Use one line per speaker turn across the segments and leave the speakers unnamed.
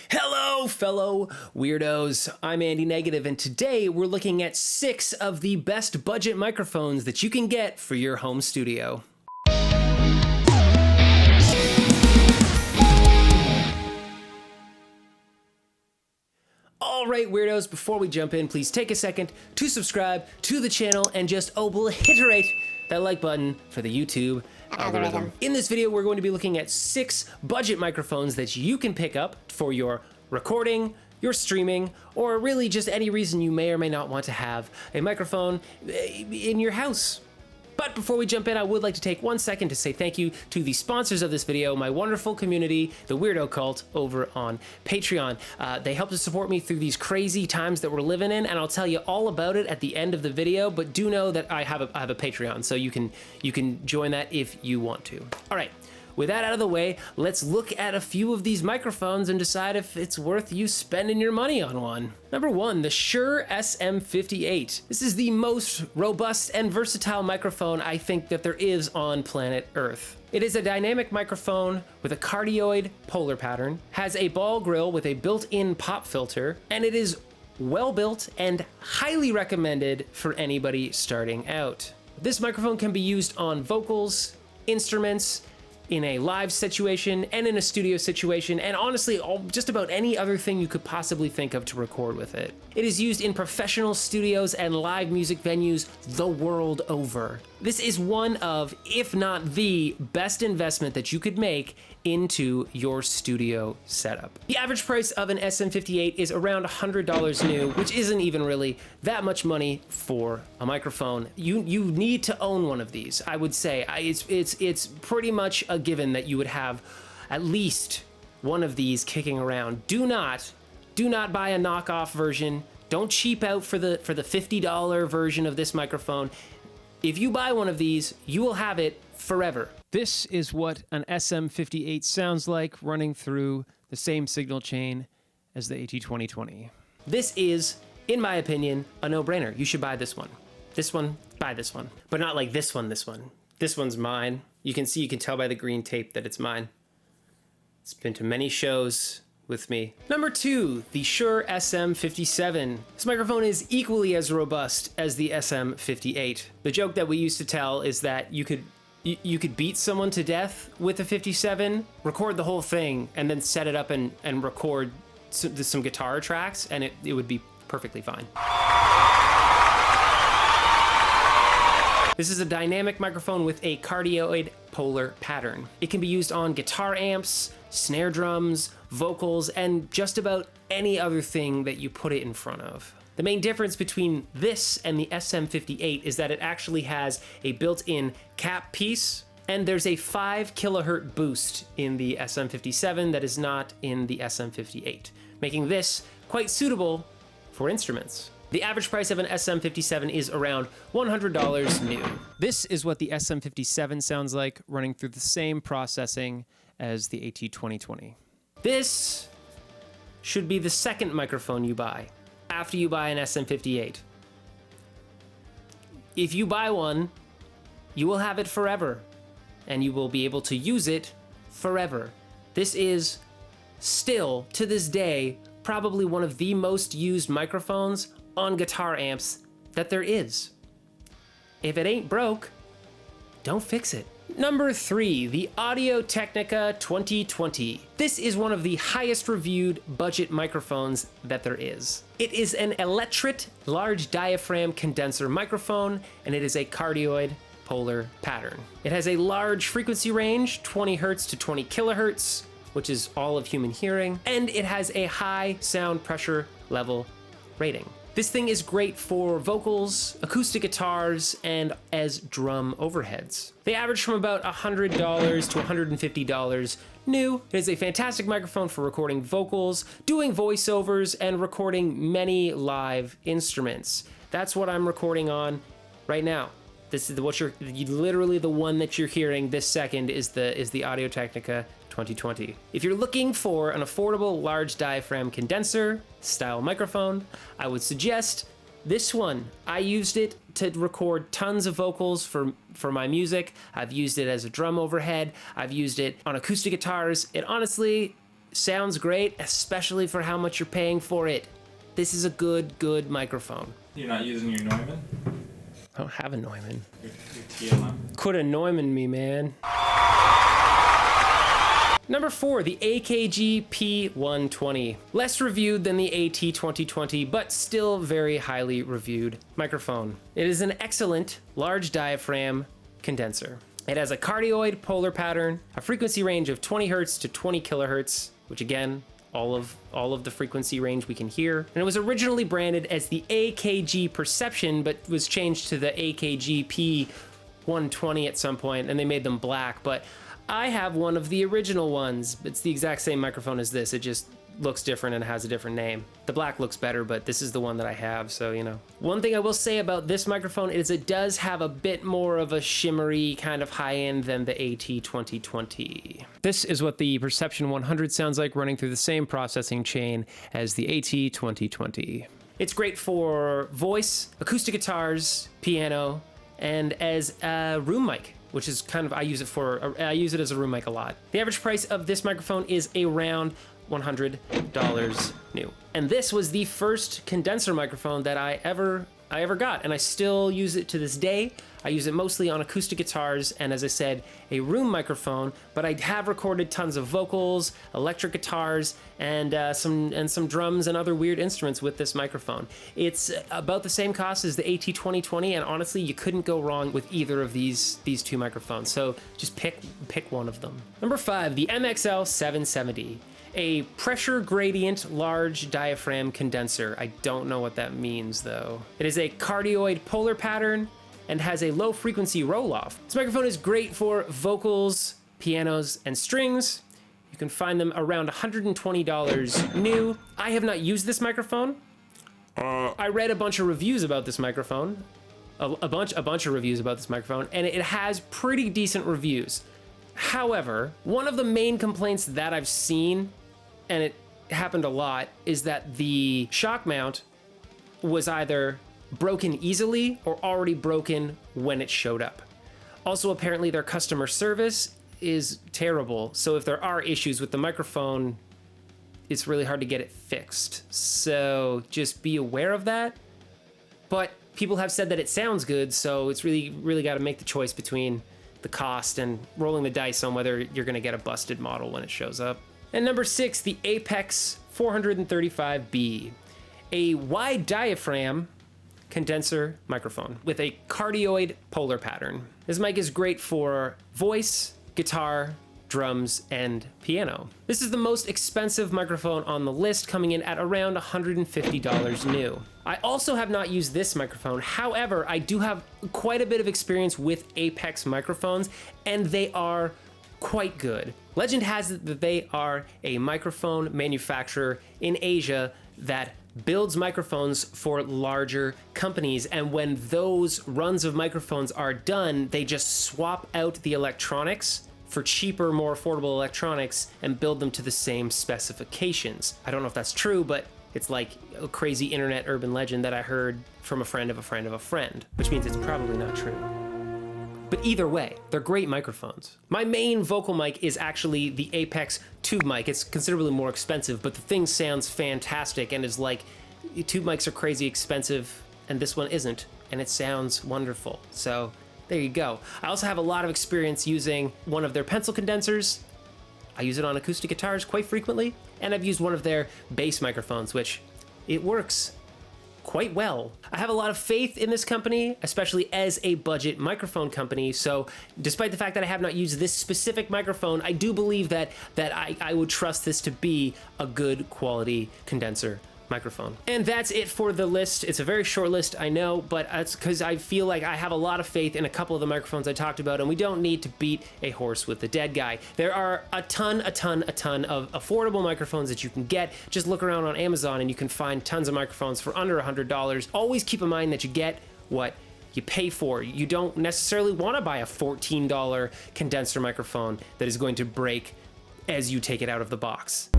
Hello, fellow weirdos. I'm Andy Negative, and today we're looking at 6 of the best budget microphones that you can get for your home studio. All right, weirdos, before we jump in, please take a second to subscribe to the channel and just obliterate that like button for the YouTube algorithm. In this video, we're going to be looking at 6 budget microphones that you can pick up for your recording, your streaming, or really just any reason you may or may not want to have a microphone in your house. But before we jump in, I would like to take 1 second to say thank you to the sponsors of this video, my wonderful community, the Weirdo Cult, over on Patreon. They help to support me through these crazy times that we're living in, and I'll tell you all about it at the end of the video, but do know that I have a Patreon, so you can join that if you want to. All right. With that out of the way, let's look at a few of these microphones and decide if it's worth you spending your money on one. Number 1, the Shure SM58. This is the most robust and versatile microphone I think that there is on planet Earth. It is a dynamic microphone with a cardioid polar pattern, has a ball grill with a built-in pop filter, and it is well built and highly recommended for anybody starting out. This microphone can be used on vocals, instruments, in a live situation, and in a studio situation, and honestly, just about any other thing you could possibly think of to record with it. It is used in professional studios and live music venues the world over. This is one of, if not the best investment that you could make into your studio setup. The average price of an SM58 is around $100 new, which isn't even really that much money for a microphone. You need to own one of these, I would say. It's pretty much a given that you would have at least one of these kicking around. Do not buy a knockoff version. Don't cheap out for the $50 version of this microphone. If you buy one of these, you will have it forever. This is what an SM58 sounds like running through the same signal chain as the AT2020. This is, in my opinion, a no-brainer. You should buy this one. This one, buy this one. But not like this one. This one's mine. You can tell by the green tape that it's mine. It's been to many shows with me. Number 2, the Shure SM57. This microphone is equally as robust as the SM58. The joke that we used to tell is that you could beat someone to death with a 57, record the whole thing, and then set it up and record some guitar tracks, and it would be perfectly fine. This is a dynamic microphone with a cardioid polar pattern. It can be used on guitar amps, snare drums, vocals, and just about any other thing that you put it in front of. The main difference between this and the SM58 is that it actually has a built-in cap piece, and there's a 5 kilohertz boost in the SM57 that is not in the SM58, making this quite suitable for instruments. The average price of an SM57 is around $100 new. This is what the SM57 sounds like running through the same processing as the AT2020. This should be the second microphone you buy after you buy an SM58. If you buy one, you will have it forever, and you will be able to use it forever. This is still, to this day, probably one of the most used microphones on guitar amps that there is. If it ain't broke, don't fix it. Number 3, the Technica 2020. This is one of the highest reviewed budget microphones that there is. It is an electret large diaphragm condenser microphone, and it is a cardioid polar pattern. It has a large frequency range, 20 hertz to 20 kilohertz, which is all of human hearing, and it has a high sound pressure level rating. This thing is great for vocals, acoustic guitars, and as drum overheads. They average from about $100 to $150 new. It is a fantastic microphone for recording vocals, doing voiceovers, and recording many live instruments. That's what I'm recording on right now. This is literally the one that you're hearing this second is the Audio-Technica 2020. If you're looking for an affordable large diaphragm condenser style microphone, I would suggest this one. I used it to record tons of vocals for my music. I've used it as a drum overhead. I've used it on acoustic guitars. It honestly sounds great, especially for how much you're paying for it. This is a good microphone.
You're not using your Neumann?
I don't have a Neumann.
Your TLM?
Could have Neumann me, man. Number 4, the AKG P120. Less reviewed than the AT2020, but still very highly reviewed microphone. It is an excellent large diaphragm condenser. It has a cardioid polar pattern, a frequency range of 20 hertz to 20 kilohertz, which again, all of the frequency range we can hear. And it was originally branded as the AKG Perception, but was changed to the AKG P120 at some point, and they made them black. But I have one of the original ones. It's the exact same microphone as this. It just looks different and has a different name. The black looks better, but this is the one that I have, so you know. One thing I will say about this microphone is it does have a bit more of a shimmery kind of high end than the AT2020. This is what the Perception 100 sounds like running through the same processing chain as the AT2020. It's great for voice, acoustic guitars, piano, and as a room mic, which is kind of, I use it as a room mic a lot. The average price of this microphone is around $100 new. And this was the first condenser microphone that I ever got, and I still use it to this day. I use it mostly on acoustic guitars and, as I said, a room microphone, but I have recorded tons of vocals, electric guitars, and some drums and other weird instruments with this microphone. It's about the same cost as the AT2020, and honestly, you couldn't go wrong with either of these two microphones, so just pick one of them. Number 5, the MXL 770. A pressure gradient large diaphragm condenser. I don't know what that means though. It is a cardioid polar pattern and has a low frequency roll off. This microphone is great for vocals, pianos, and strings. You can find them around $120 new. I have not used this microphone. I read a bunch of reviews about this microphone, a bunch of reviews about this microphone, and it has pretty decent reviews. However, one of the main complaints that I've seen, and it happened a lot, is that the shock mount was either broken easily or already broken when it showed up. Also, apparently their customer service is terrible. So if there are issues with the microphone, it's really hard to get it fixed. So just be aware of that. But people have said that it sounds good, so it's really got to make the choice between the cost and rolling the dice on whether you're going to get a busted model when it shows up. And number 6, the Apex 435B, a wide diaphragm condenser microphone with a cardioid polar pattern. This mic is great for voice, guitar, drums, and piano. This is the most expensive microphone on the list, coming in at around $150 new. I also have not used this microphone. However, I do have quite a bit of experience with Apex microphones, and they are quite good. Legend has it that they are a microphone manufacturer in Asia that builds microphones for larger companies, and when those runs of microphones are done, they just swap out the electronics for cheaper, more affordable electronics and build them to the same specifications. I don't know if that's true, but it's like a crazy internet urban legend that I heard from a friend of a friend of a friend, which means it's probably not true. But either way, they're great microphones. My main vocal mic is actually the Apex tube mic. It's considerably more expensive, but the thing sounds fantastic and is like, tube mics are crazy expensive and this one isn't, and it sounds wonderful. So there you go. I also have a lot of experience using one of their pencil condensers. I use it on acoustic guitars quite frequently, and I've used one of their bass microphones, which it works quite well. I have a lot of faith in this company, especially as a budget microphone company. So despite the fact that I have not used this specific microphone, I do believe that I would trust this to be a good quality condenser microphone. And that's it for the list. It's a very short list, I know, but that's because I feel like I have a lot of faith in a couple of the microphones I talked about, and we don't need to beat a horse with the dead guy. There are a ton of affordable microphones that you can get. Just look around on Amazon and you can find tons of microphones for under $100. Always keep in mind that you get what you pay for. You don't necessarily want to buy a $14 condenser microphone that is going to break as you take it out of the box,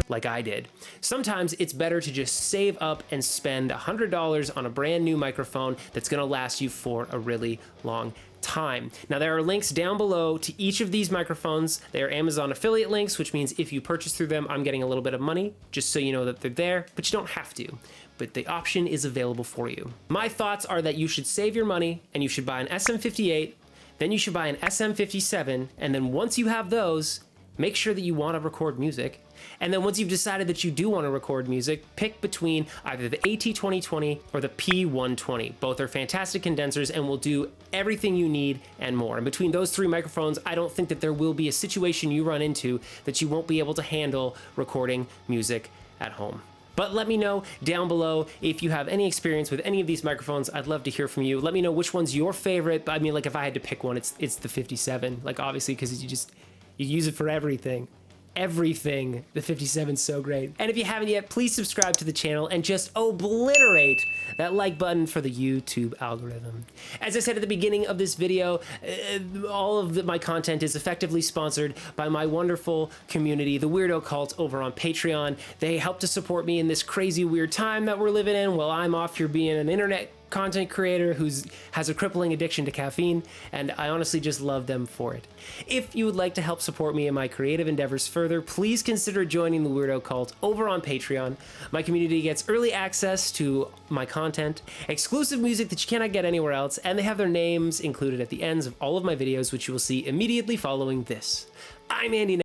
like I did. Sometimes it's better to just save up and spend $100 on a brand new microphone that's gonna last you for a really long time. Now there are links down below to each of these microphones. They are Amazon affiliate links, which means if you purchase through them, I'm getting a little bit of money, just so you know that they're there, but you don't have to. But the option is available for you. My thoughts are that you should save your money and you should buy an SM58, then you should buy an SM57, and then once you have those, make sure that you want to record music. And then once you've decided that you do want to record music, pick between either the AT2020 or the P120. Both are fantastic condensers and will do everything you need and more. And between those three microphones, I don't think that there will be a situation you run into that you won't be able to handle recording music at home. But let me know down below if you have any experience with any of these microphones. I'd love to hear from you. Let me know which one's your favorite. I mean, like if I had to pick one, it's the 57. Like obviously, because you use it for everything. Everything. The 57's so great. And if you haven't yet, please subscribe to the channel and just obliterate that like button for the YouTube algorithm. As I said at the beginning of this video, all of my content is effectively sponsored by my wonderful community, the Weirdo Cult, over on Patreon. They help to support me in this crazy weird time that we're living in while I'm off here being an internet content creator who has a crippling addiction to caffeine, and I honestly just love them for it. If you would like to help support me in my creative endeavors further, please consider joining the Weirdo Cult over on Patreon. My community gets early access to my content, exclusive music that you cannot get anywhere else, and they have their names included at the ends of all of my videos, which you will see immediately following this. I'm Andy.